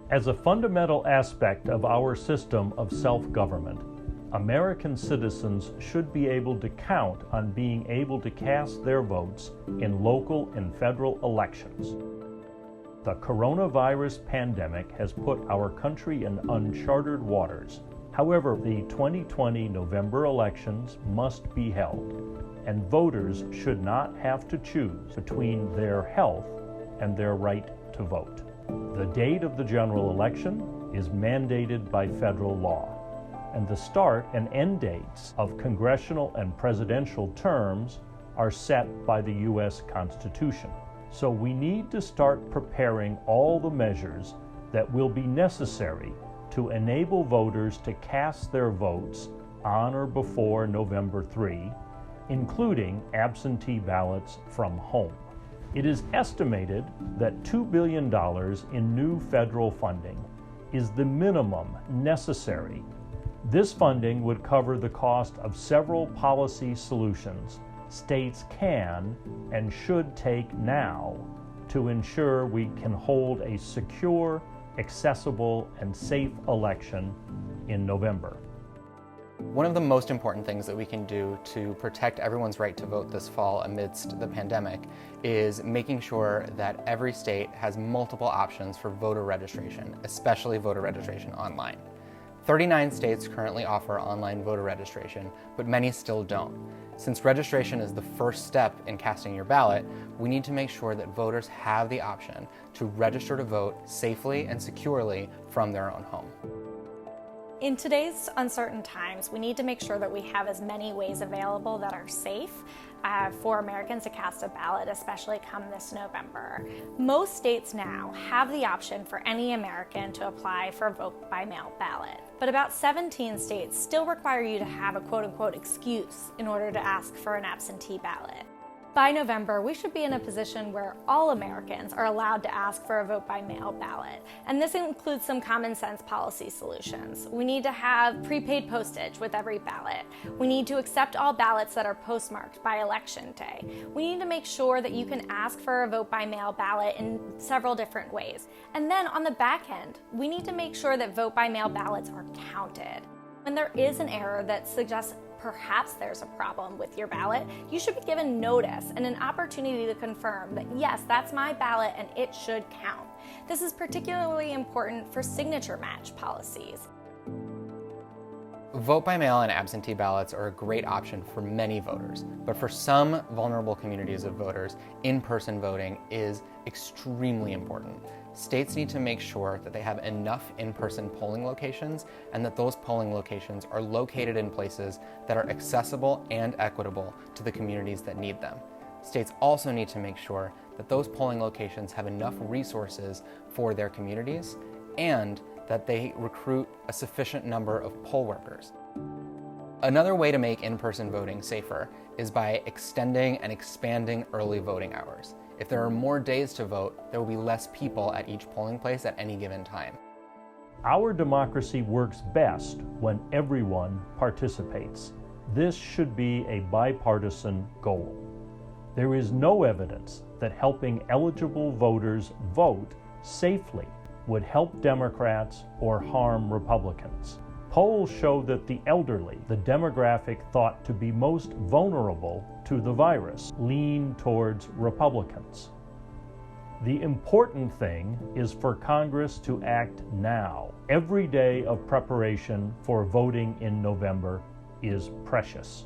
As a fundamental aspect of our system of self-government, American citizens should be able to count on being able to cast their votes in local and federal elections. The coronavirus pandemic has put our country in uncharted waters. However, the 2020 November elections must be held, and voters should not have to choose between their health and their right to vote. The date of the general election is mandated by federal law, and the start and end dates of congressional and presidential terms are set by the U.S. Constitution. So we need to start preparing all the measures that will be necessary to enable voters to cast their votes on or before November 3, including absentee ballots from home. It is estimated that $2 billion in new federal funding is the minimum necessary. This funding would cover the cost of several policy solutions states can and should take now to ensure we can hold a secure, accessible, and safe election in November. One of the most important things that we can do to protect everyone's right to vote this fall amidst the pandemic is making sure that every state has multiple options for voter registration, especially voter registration online. 39 states currently offer online voter registration, but many still don't. Since registration is the first step in casting your ballot, we need to make sure that voters have the option to register to vote safely and securely from their own home. In today's uncertain times, we need to make sure that we have as many ways available that are safe for Americans to cast a ballot, especially come this November. Most states now have the option for any American to apply for a vote-by-mail ballot, but about 17 states still require you to have a quote-unquote excuse in order to ask for an absentee ballot. By November, we should be in a position where all Americans are allowed to ask for a vote-by-mail ballot, and this includes some common sense policy solutions. We need to have prepaid postage with every ballot. We need to accept all ballots that are postmarked by Election Day. We need to make sure that you can ask for a vote-by-mail ballot in several different ways. And then on the back end, we need to make sure that vote-by-mail ballots are counted. When there is an error that suggests perhaps there's a problem with your ballot, you should be given notice and an opportunity to confirm that yes, that's my ballot and it should count. This is particularly important for signature match policies. Vote by mail and absentee ballots are a great option for many voters, but for some vulnerable communities of voters, in-person voting is extremely important. States need to make sure that they have enough in-person polling locations and that those polling locations are located in places that are accessible and equitable to the communities that need them. States also need to make sure that those polling locations have enough resources for their communities and that they recruit a sufficient number of poll workers. Another way to make in-person voting safer is by extending and expanding early voting hours. If there are more days to vote, there will be less people at each polling place at any given time. Our democracy works best when everyone participates. This should be a bipartisan goal. There is no evidence that helping eligible voters vote safely would help Democrats or harm Republicans. Polls show that the elderly, the demographic thought to be most vulnerable to the virus, lean towards Republicans. The important thing is for Congress to act now. Every day of preparation for voting in November is precious.